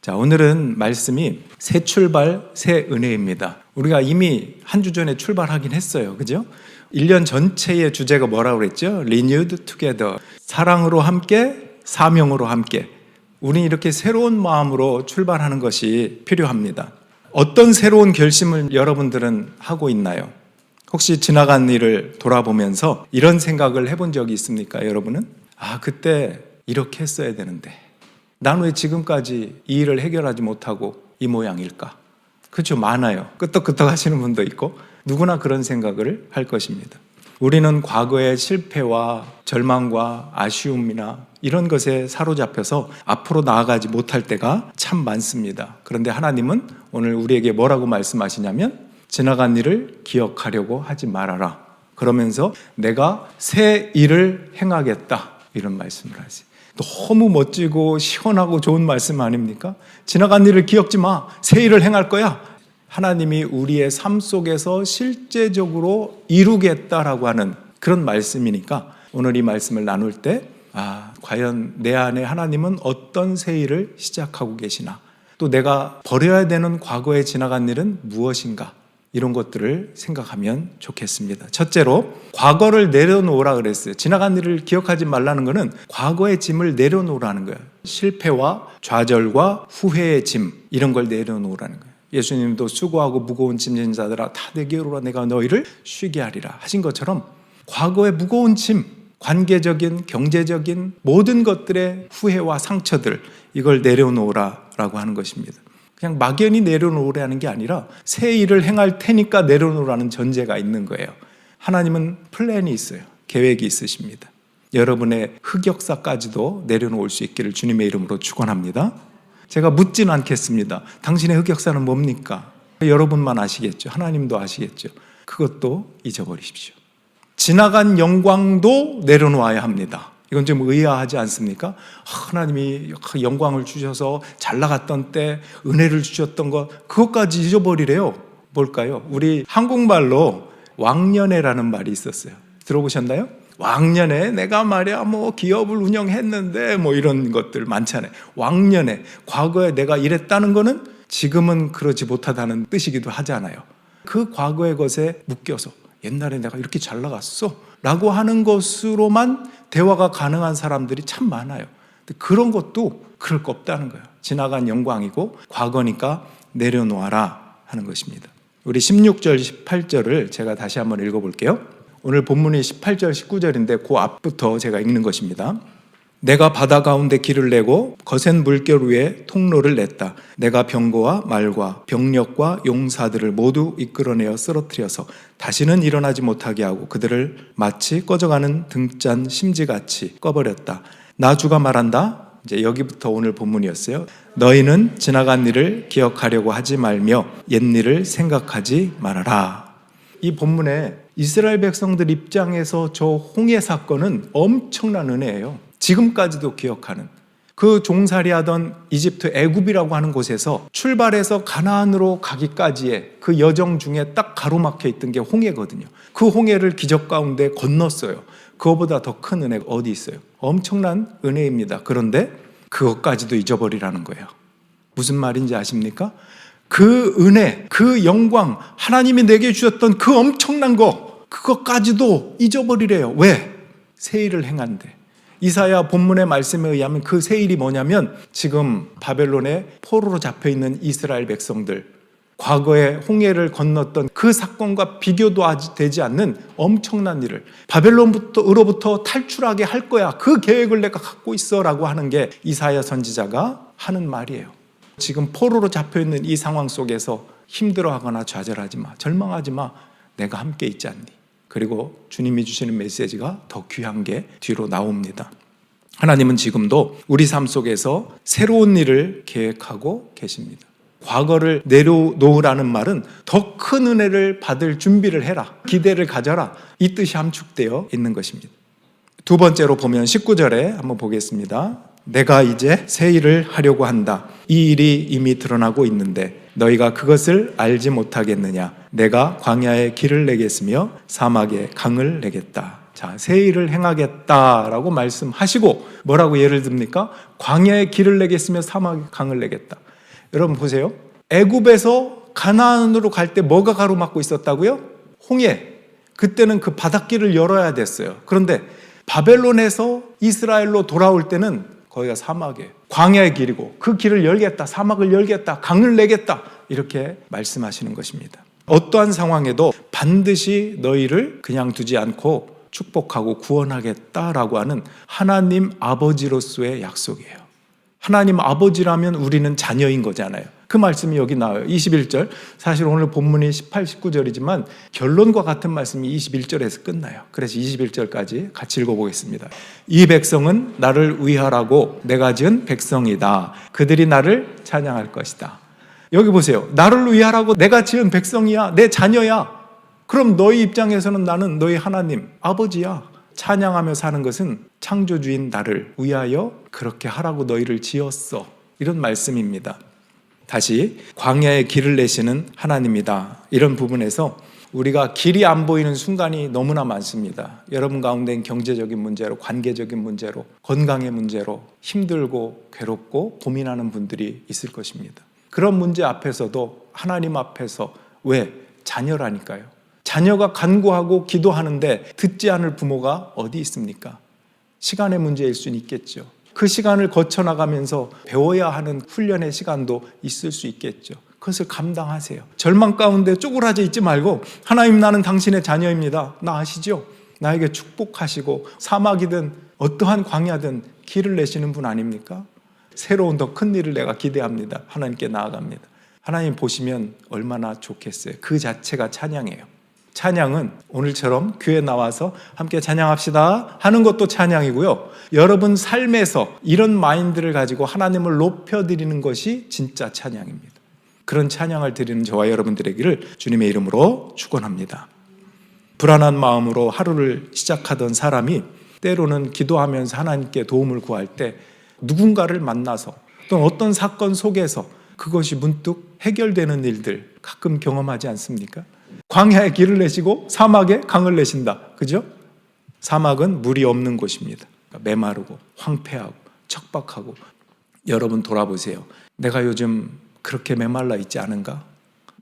자, 오늘은 말씀이 새 출발, 새 은혜입니다. 우리가 이미 한 주 전에 출발하긴 했어요. 그죠? 1년 전체의 주제가 뭐라고 그랬죠? Renewed Together. 사랑으로 함께, 사명으로 함께. 우리 이렇게 새로운 마음으로 출발하는 것이 필요합니다. 어떤 새로운 결심을 여러분들은 하고 있나요? 혹시 지나간 일을 돌아보면서 이런 생각을 해본 적이 있습니까? 여러분은? 그때 이렇게 했어야 되는데 난 왜 지금까지 이 일을 해결하지 못하고 이 모양일까? 그렇죠, 많아요. 끄떡끄떡 하시는 분도 있고 누구나 그런 생각을 할 것입니다. 우리는 과거의 실패와 절망과 아쉬움이나 이런 것에 사로잡혀서 앞으로 나아가지 못할 때가 참 많습니다. 그런데 하나님은 오늘 우리에게 뭐라고 말씀하시냐면 지나간 일을 기억하려고 하지 말아라. 그러면서 내가 새 일을 행하겠다. 이런 말씀을 하세요. 너무 멋지고 시원하고 좋은 말씀 아닙니까? 지나간 일을 기억지 마. 새 일을 행할 거야. 하나님이 우리의 삶 속에서 실제적으로 이루겠다라고 하는 그런 말씀이니까 오늘 이 말씀을 나눌 때 과연 내 안에 하나님은 어떤 새 일을 시작하고 계시나, 또 내가 버려야 되는 과거에 지나간 일은 무엇인가, 이런 것들을 생각하면 좋겠습니다. 첫째로 과거를 내려놓으라 그랬어요. 지나간 일을 기억하지 말라는 것은 과거의 짐을 내려놓으라는 거예요. 실패와 좌절과 후회의 짐, 이런 걸 내려놓으라는 거예요. 예수님도 수고하고 무거운 짐진 자들아 다 내게로 오라 내가 너희를 쉬게 하리라 하신 것처럼 과거의 무거운 짐, 관계적인, 경제적인 모든 것들의 후회와 상처들, 이걸 내려놓으라라고 하는 것입니다. 그냥 막연히 내려놓으라는 게 아니라 새 일을 행할 테니까 내려놓으라는 전제가 있는 거예요. 하나님은 플랜이 있어요. 계획이 있으십니다. 여러분의 흑역사까지도 내려놓을 수 있기를 주님의 이름으로 축원합니다. 제가 묻진 않겠습니다. 당신의 흑역사는 뭡니까? 여러분만 아시겠죠. 하나님도 아시겠죠. 그것도 잊어버리십시오. 지나간 영광도 내려놓아야 합니다. 이건 좀 의아하지 않습니까? 하나님이 영광을 주셔서 잘 나갔던 때 은혜를 주셨던 것, 그것까지 잊어버리래요. 뭘까요? 우리 한국말로 왕년에라는 말이 있었어요. 들어보셨나요? 왕년에 내가 말이야 기업을 운영했는데 이런 것들 많잖아요. 왕년에, 과거에 내가 이랬다는 거는 지금은 그러지 못하다는 뜻이기도 하잖아요. 그 과거의 것에 묶여서 옛날에 내가 이렇게 잘 나갔어 라고 하는 것으로만 대화가 가능한 사람들이 참 많아요. 그런 것도 그럴 거 없다는 거예요. 지나간 영광이고 과거니까 내려놓아라 하는 것입니다. 우리 16절 18절을 제가 다시 한번 읽어볼게요. 오늘 본문이 18절 19절인데 그 앞부터 제가 읽는 것입니다. 내가 바다 가운데 길을 내고 거센 물결 위에 통로를 냈다. 내가 병거와 말과 병력과 용사들을 모두 이끌어내어 쓰러뜨려서 다시는 일어나지 못하게 하고 그들을 마치 꺼져가는 등잔 심지같이 꺼버렸다. 나 주가 말한다. 이제 여기부터 오늘 본문이었어요. 너희는 지나간 일을 기억하려고 하지 말며 옛 일을 생각하지 말아라. 이 본문에 이스라엘 백성들 입장에서 저 홍해 사건은 엄청난 은혜예요. 지금까지도 기억하는, 그 종살이하던 이집트 애굽이라고 하는 곳에서 출발해서 가나안으로 가기까지의 그 여정 중에 딱 가로막혀 있던 게 홍해거든요. 그 홍해를 기적 가운데 건넜어요. 그거보다 더 큰 은혜가 어디 있어요? 엄청난 은혜입니다. 그런데 그것까지도 잊어버리라는 거예요. 무슨 말인지 아십니까? 그 은혜, 그 영광, 하나님이 내게 주셨던 그 엄청난 거, 그것까지도 잊어버리래요. 왜? 새 일을 행한대. 이사야 본문의 말씀에 의하면 그 새 일이 뭐냐면 지금 바벨론의 포로로 잡혀있는 이스라엘 백성들, 과거에 홍해를 건넜던 그 사건과 비교도 되지 않는 엄청난 일을 바벨론으로부터 탈출하게 할 거야. 그 계획을 내가 갖고 있어 라고 하는 게 이사야 선지자가 하는 말이에요. 지금 포로로 잡혀있는 이 상황 속에서 힘들어하거나 좌절하지 마, 절망하지 마. 내가 함께 있지 않니? 그리고 주님이 주시는 메시지가 더 귀한 게 뒤로 나옵니다. 하나님은 지금도 우리 삶 속에서 새로운 일을 계획하고 계십니다. 과거를 내려놓으라는 말은 더 큰 은혜를 받을 준비를 해라, 기대를 가져라, 이 뜻이 함축되어 있는 것입니다. 두 번째로 보면 19절에 한번 보겠습니다. 내가 이제 새 일을 하려고 한다. 이 일이 이미 드러나고 있는데 너희가 그것을 알지 못하겠느냐? 내가 광야에 길을 내겠으며 사막에 강을 내겠다. 자, 새 일을 행하겠다라고 말씀하시고 뭐라고 예를 듭니까? 광야에 길을 내겠으며 사막에 강을 내겠다. 여러분 보세요. 애굽에서 가나안으로 갈 때 뭐가 가로막고 있었다고요? 홍해. 그때는 그 바닷길을 열어야 됐어요. 그런데 바벨론에서 이스라엘로 돌아올 때는 거기가 사막이에요. 광야의 길이고 그 길을 열겠다, 사막을 열겠다, 강을 내겠다, 이렇게 말씀하시는 것입니다. 어떠한 상황에도 반드시 너희를 그냥 두지 않고 축복하고 구원하겠다라고 하는 하나님 아버지로서의 약속이에요. 하나님 아버지라면 우리는 자녀인 거잖아요. 그 말씀이 여기 나와요. 21절. 사실 오늘 본문이 18, 19절이지만 결론과 같은 말씀이 21절에서 끝나요. 그래서 21절까지 같이 읽어보겠습니다. 이 백성은 나를 위하라고 내가 지은 백성이다. 그들이 나를 찬양할 것이다. 여기 보세요. 나를 위하라고 내가 지은 백성이야. 내 자녀야. 그럼 너희 입장에서는 나는 너희 하나님 아버지야. 찬양하며 사는 것은 창조주인 나를 위하여 그렇게 하라고 너희를 지었어. 이런 말씀입니다. 다시 광야의 길을 내시는 하나님이다. 이런 부분에서 우리가 길이 안 보이는 순간이 너무나 많습니다. 여러분 가운데는 경제적인 문제로, 관계적인 문제로, 건강의 문제로 힘들고 괴롭고 고민하는 분들이 있을 것입니다. 그런 문제 앞에서도 하나님 앞에서 왜? 자녀라니까요. 자녀가 간구하고 기도하는데 듣지 않을 부모가 어디 있습니까? 시간의 문제일 수는 있겠죠. 그 시간을 거쳐나가면서 배워야 하는 훈련의 시간도 있을 수 있겠죠. 그것을 감당하세요. 절망 가운데 쪼그라져 있지 말고 하나님 나는 당신의 자녀입니다. 나 아시죠? 나에게 축복하시고 사막이든 어떠한 광야든 길을 내시는 분 아닙니까? 새로운 더 큰 일을 내가 기대합니다. 하나님께 나아갑니다. 하나님 보시면 얼마나 좋겠어요. 그 자체가 찬양이에요. 찬양은 오늘처럼 교회 나와서 함께 찬양합시다 하는 것도 찬양이고요. 여러분 삶에서 이런 마인드를 가지고 하나님을 높여드리는 것이 진짜 찬양입니다. 그런 찬양을 드리는 저와 여러분들에게를 주님의 이름으로 축원합니다. 불안한 마음으로 하루를 시작하던 사람이 때로는 기도하면서 하나님께 도움을 구할 때 누군가를 만나서 또는 어떤 사건 속에서 그것이 문득 해결되는 일들 가끔 경험하지 않습니까? 광야에 길을 내시고 사막에 강을 내신다. 그죠? 사막은 물이 없는 곳입니다. 메마르고 황폐하고 척박하고. 여러분 돌아보세요. 내가 요즘 그렇게 메말라 있지 않은가?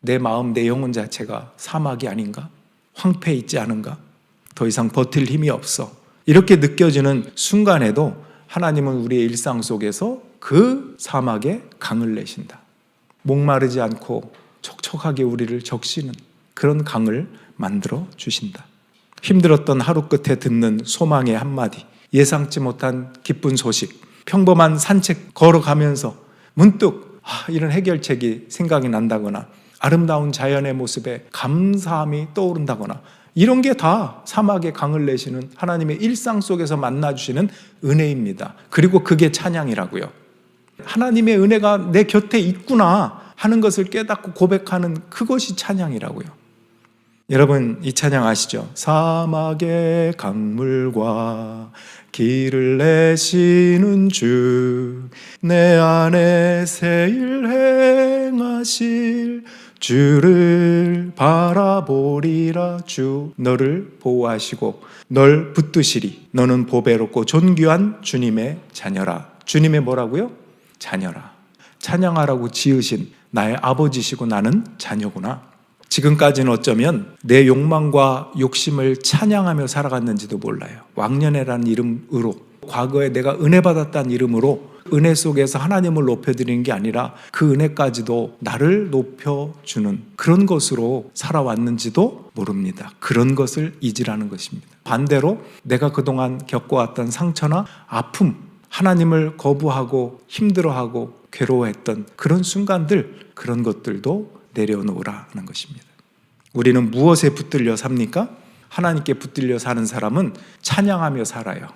내 마음, 내 영혼 자체가 사막이 아닌가? 황폐해 있지 않은가? 더 이상 버틸 힘이 없어. 이렇게 느껴지는 순간에도 하나님은 우리의 일상 속에서 그 사막에 강을 내신다. 목마르지 않고 촉촉하게 우리를 적시는 그런 강을 만들어 주신다. 힘들었던 하루 끝에 듣는 소망의 한마디, 예상치 못한 기쁜 소식, 평범한 산책 걸어가면서 문득 이런 해결책이 생각이 난다거나 아름다운 자연의 모습에 감사함이 떠오른다거나 이런 게 다 사막에 강을 내시는 하나님의 일상 속에서 만나주시는 은혜입니다. 그리고 그게 찬양이라고요. 하나님의 은혜가 내 곁에 있구나 하는 것을 깨닫고 고백하는 그것이 찬양이라고요. 여러분 이 찬양 아시죠? 사막의 강물과 길을 내시는 주, 내 안에 새 일 행하실 주를 바라보리라. 주 너를 보호하시고 널 붙드시리. 너는 보배롭고 존귀한 주님의 자녀라. 주님의 뭐라고요? 자녀라. 찬양하라고 지으신 나의 아버지시고 나는 자녀구나. 지금까지는 어쩌면 내 욕망과 욕심을 찬양하며 살아갔는지도 몰라요. 왕년회라는 이름으로, 과거에 내가 은혜 받았다는 이름으로 은혜 속에서 하나님을 높여드리는 게 아니라 그 은혜까지도 나를 높여주는 그런 것으로 살아왔는지도 모릅니다. 그런 것을 잊으라는 것입니다. 반대로 내가 그동안 겪어왔던 상처나 아픔, 하나님을 거부하고 힘들어하고 괴로워했던 그런 순간들, 그런 것들도 내려놓으라는 것입니다. 우리는 무엇에 붙들려 삽니까? 하나님께 붙들려 사는 사람은 찬양하며 살아요.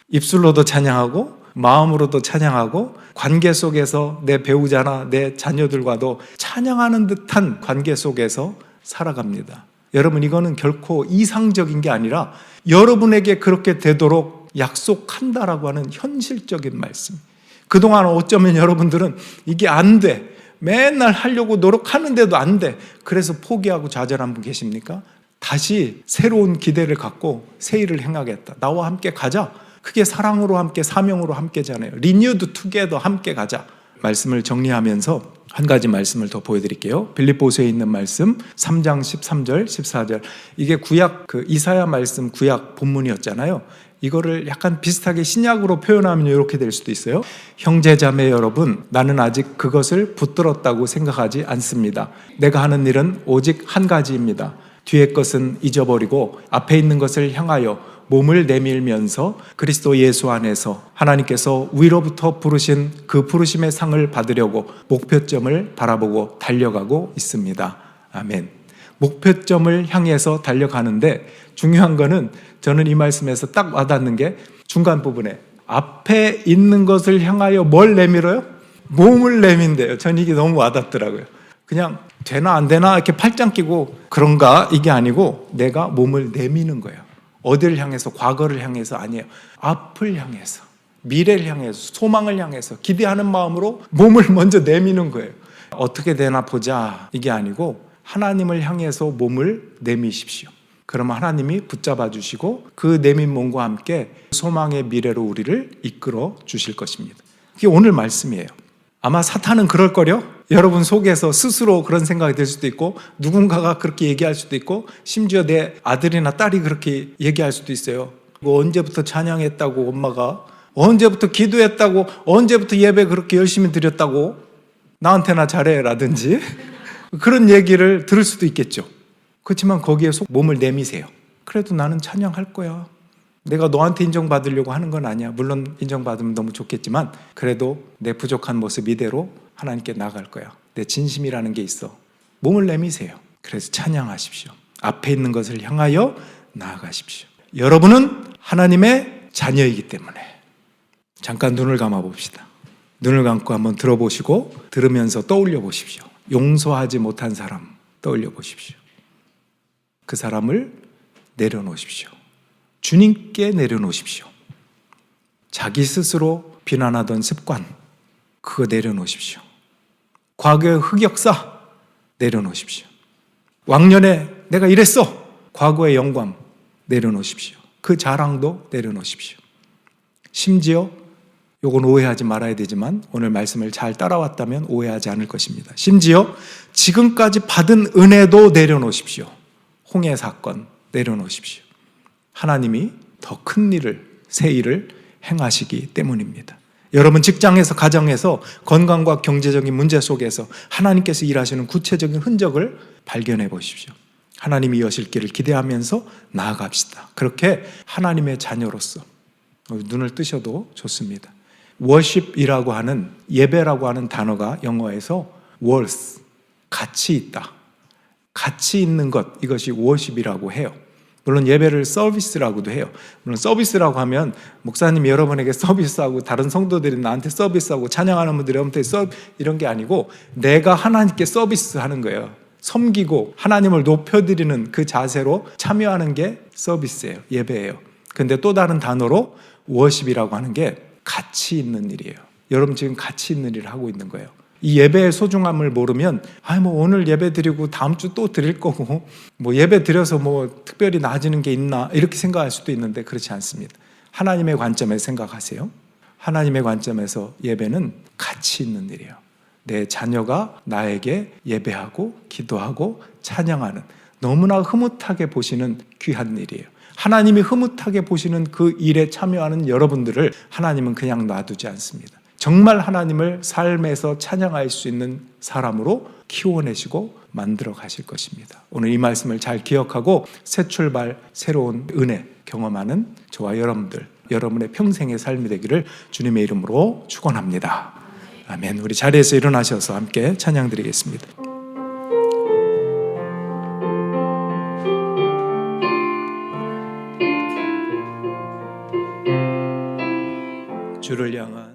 입술로도 찬양하고 마음으로도 찬양하고 관계 속에서 내 배우자나 내 자녀들과도 찬양하는 듯한 관계 속에서 살아갑니다. 여러분 이거는 결코 이상적인 게 아니라 여러분에게 그렇게 되도록 약속한다라고 하는 현실적인 말씀. 그동안 어쩌면 여러분들은 이게 안 돼. 맨날 하려고 노력하는데도 안 돼. 그래서 포기하고 좌절한 분 계십니까? 다시 새로운 기대를 갖고 새 일을 행하겠다. 나와 함께 가자. 그게 사랑으로 함께 사명으로 함께잖아요. 리뉴드 투게더 함께 가자. 말씀을 정리하면서 한 가지 말씀을 더 보여드릴게요. 빌립보서에 있는 말씀 3장 13절 14절, 이게 구약 이사야 말씀 구약 본문이었잖아요. 이거를 약간 비슷하게 신약으로 표현하면 이렇게 될 수도 있어요. 형제자매 여러분, 나는 아직 그것을 붙들었다고 생각하지 않습니다. 내가 하는 일은 오직 한 가지입니다. 뒤의 것은 잊어버리고 앞에 있는 것을 향하여 몸을 내밀면서 그리스도 예수 안에서 하나님께서 위로부터 부르신 그 부르심의 상을 받으려고 목표점을 바라보고 달려가고 있습니다. 아멘. 목표점을 향해서 달려가는데 중요한 거는, 저는 이 말씀에서 딱 와닿는 게 중간 부분에 앞에 있는 것을 향하여 뭘 내밀어요? 몸을 내민대요. 전 이게 너무 와닿더라고요. 그냥 되나 안 되나 이렇게 팔짱 끼고 그런가 이게 아니고 내가 몸을 내미는 거예요. 어디를 향해서? 과거를 향해서 아니에요. 앞을 향해서, 미래를 향해서, 소망을 향해서 기대하는 마음으로 몸을 먼저 내미는 거예요. 어떻게 되나 보자 이게 아니고 하나님을 향해서 몸을 내미십시오. 그러면 하나님이 붙잡아 주시고 그 내민 몸과 함께 소망의 미래로 우리를 이끌어 주실 것입니다. 그게 오늘 말씀이에요. 아마 사탄은 그럴 거려? 여러분 속에서 스스로 그런 생각이 들 수도 있고, 누군가가 그렇게 얘기할 수도 있고, 심지어 내 아들이나 딸이 그렇게 얘기할 수도 있어요. 언제부터 찬양했다고, 엄마가 언제부터 기도했다고, 언제부터 예배 그렇게 열심히 드렸다고, 나한테나 잘해 라든지 그런 얘기를 들을 수도 있겠죠. 그렇지만 거기에 속 몸을 내미세요. 그래도 나는 찬양할 거야. 내가 너한테 인정받으려고 하는 건 아니야. 물론 인정받으면 너무 좋겠지만 그래도 내 부족한 모습 이대로 하나님께 나아갈 거야. 내 진심이라는 게 있어. 몸을 내미세요. 그래서 찬양하십시오. 앞에 있는 것을 향하여 나아가십시오. 여러분은 하나님의 자녀이기 때문에. 잠깐 눈을 감아 봅시다. 눈을 감고 한번 들어보시고 들으면서 떠올려 보십시오. 용서하지 못한 사람 떠올려 보십시오. 그 사람을 내려놓으십시오. 주님께 내려놓으십시오. 자기 스스로 비난하던 습관, 그거 내려놓으십시오. 과거의 흑역사 내려놓으십시오. 왕년에 내가 이랬어, 과거의 영광 내려놓으십시오. 그 자랑도 내려놓으십시오. 심지어 요건 오해하지 말아야 되지만 오늘 말씀을 잘 따라왔다면 오해하지 않을 것입니다. 심지어 지금까지 받은 은혜도 내려놓으십시오. 홍해 사건 내려놓으십시오. 하나님이 더 큰 일을, 새 일을 행하시기 때문입니다. 여러분 직장에서, 가정에서, 건강과 경제적인 문제 속에서 하나님께서 일하시는 구체적인 흔적을 발견해 보십시오. 하나님이 여실 길을 기대하면서 나아갑시다. 그렇게 하나님의 자녀로서 눈을 뜨셔도 좋습니다. worship이라고 하는, 예배라고 하는 단어가 영어에서 worth, 가치 있다, 가치 있는 것, 이것이 worship이라고 해요. 물론 예배를 서비스라고도 해요. 물론 서비스라고 하면 목사님이 여러분에게 서비스하고 다른 성도들이 나한테 서비스하고 찬양하는 분들이 저한테 이런 게 아니고 내가 하나님께 서비스하는 거예요. 섬기고 하나님을 높여드리는 그 자세로 참여하는 게 서비스예요. 예배예요. 근데 또 다른 단어로 워십이라고 하는 게 가치 있는 일이에요. 여러분 지금 가치 있는 일을 하고 있는 거예요. 이 예배의 소중함을 모르면 오늘 예배 드리고 다음 주 또 드릴 거고 예배 드려서 특별히 나아지는 게 있나 이렇게 생각할 수도 있는데 그렇지 않습니다. 하나님의 관점에서 생각하세요. 하나님의 관점에서 예배는 가치 있는 일이에요. 내 자녀가 나에게 예배하고 기도하고 찬양하는, 너무나 흐뭇하게 보시는 귀한 일이에요. 하나님이 흐뭇하게 보시는 그 일에 참여하는 여러분들을 하나님은 그냥 놔두지 않습니다. 정말 하나님을 삶에서 찬양할 수 있는 사람으로 키워내시고 만들어 가실 것입니다. 오늘 이 말씀을 잘 기억하고 새 출발, 새로운 은혜 경험하는 저와 여러분들, 여러분의 평생의 삶이 되기를 주님의 이름으로 축원합니다. 아멘. 우리 자리에서 일어나셔서 함께 찬양 드리겠습니다. 주를 향한